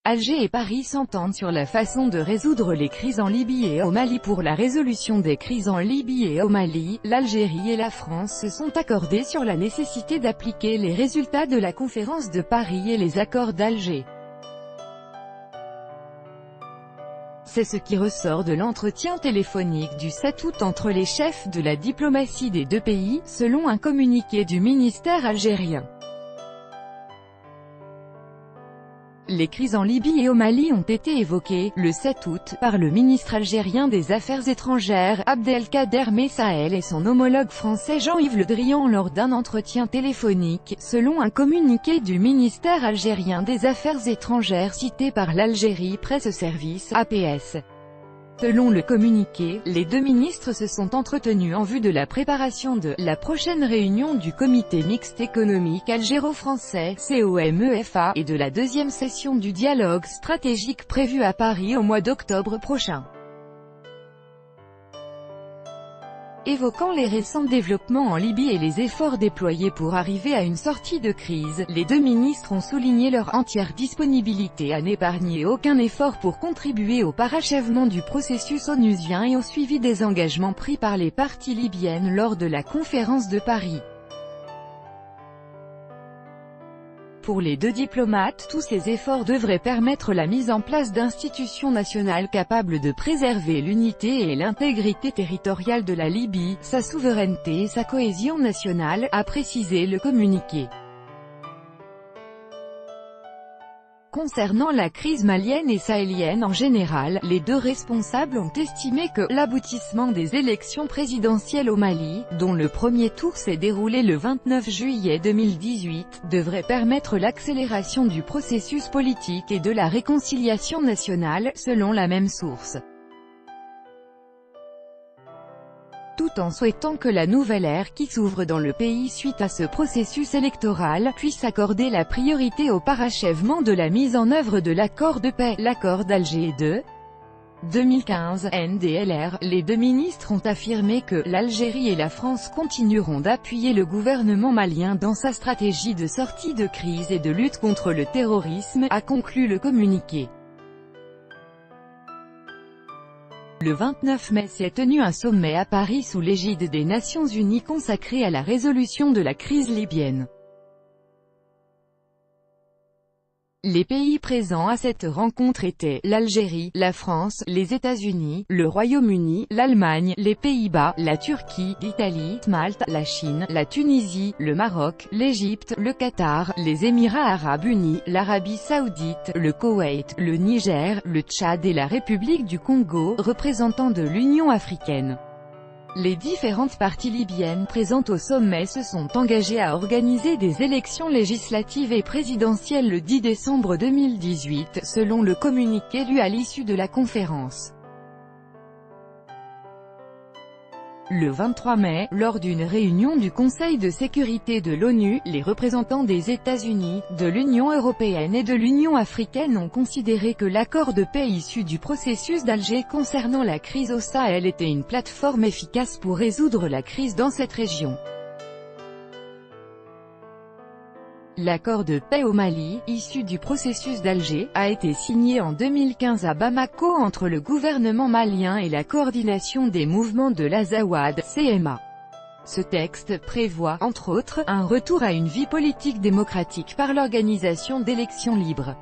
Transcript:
Alger et Paris s'entendent sur la façon de résoudre les crises en Libye et au Mali. Pour la résolution des crises en Libye et au Mali, l'Algérie et la France se sont accordés sur la nécessité d'appliquer les résultats de la conférence de Paris et les accords d'Alger. C'est ce qui ressort de l'entretien téléphonique du 7 août entre les chefs de la diplomatie des deux pays, selon un communiqué du ministère algérien. Les crises en Libye et au Mali ont été évoquées, le 7 août, par le ministre algérien des Affaires étrangères, Abdelkader Messaël et son homologue français Jean-Yves Le Drian lors d'un entretien téléphonique, selon un communiqué du ministère algérien des Affaires étrangères cité par l'Algérie Presse Service, APS. Selon le communiqué, les deux ministres se sont entretenus en vue de la préparation de la prochaine réunion du comité mixte économique algéro-français, COMEFA, et de la deuxième session du dialogue stratégique prévue à Paris au mois d'octobre prochain. Évoquant les récents développements en Libye et les efforts déployés pour arriver à une sortie de crise, les deux ministres ont souligné leur entière disponibilité à n'épargner aucun effort pour contribuer au parachèvement du processus onusien et au suivi des engagements pris par les parties libyennes lors de la conférence de Paris. Pour les deux diplomates, tous ces efforts devraient permettre la mise en place d'institutions nationales capables de préserver l'unité et l'intégrité territoriale de la Libye, sa souveraineté et sa cohésion nationale, a précisé le communiqué. Concernant la crise malienne et sahélienne en général, les deux responsables ont estimé que l'aboutissement des élections présidentielles au Mali, dont le premier tour s'est déroulé le 29 juillet 2018, devrait permettre l'accélération du processus politique et de la réconciliation nationale, selon la même source. Tout en souhaitant que la nouvelle ère qui s'ouvre dans le pays suite à ce processus électoral, puisse accorder la priorité au parachèvement de la mise en œuvre de l'accord de paix, l'accord d'Alger de 2015, NDLR, les deux ministres ont affirmé que l'Algérie et la France continueront d'appuyer le gouvernement malien dans sa stratégie de sortie de crise et de lutte contre le terrorisme, a conclu le communiqué. Le 29 mai s'est tenu un sommet à Paris sous l'égide des Nations Unies consacré à la résolution de la crise libyenne. Les pays présents à cette rencontre étaient l'Algérie, la France, les États-Unis, le Royaume-Uni, l'Allemagne, les Pays-Bas, la Turquie, l'Italie, Malte, la Chine, la Tunisie, le Maroc, l'Égypte, le Qatar, les Émirats arabes unis, l'Arabie saoudite, le Koweït, le Niger, le Tchad et la République du Congo, représentants de l'Union africaine. Les différentes parties libyennes présentes au sommet se sont engagées à organiser des élections législatives et présidentielles le 10 décembre 2018, selon le communiqué lu à l'issue de la conférence. Le 23 mai, lors d'une réunion du Conseil de sécurité de l'ONU, les représentants des États-Unis, de l'Union européenne et de l'Union africaine ont considéré que l'accord de paix issu du processus d'Alger concernant la crise au Sahel était une plateforme efficace pour résoudre la crise dans cette région. L'accord de paix au Mali, issu du processus d'Alger, a été signé en 2015 à Bamako entre le gouvernement malien et la coordination des mouvements de l'Azawad, CMA. Ce texte prévoit, entre autres, un retour à une vie politique démocratique par l'organisation d'élections libres.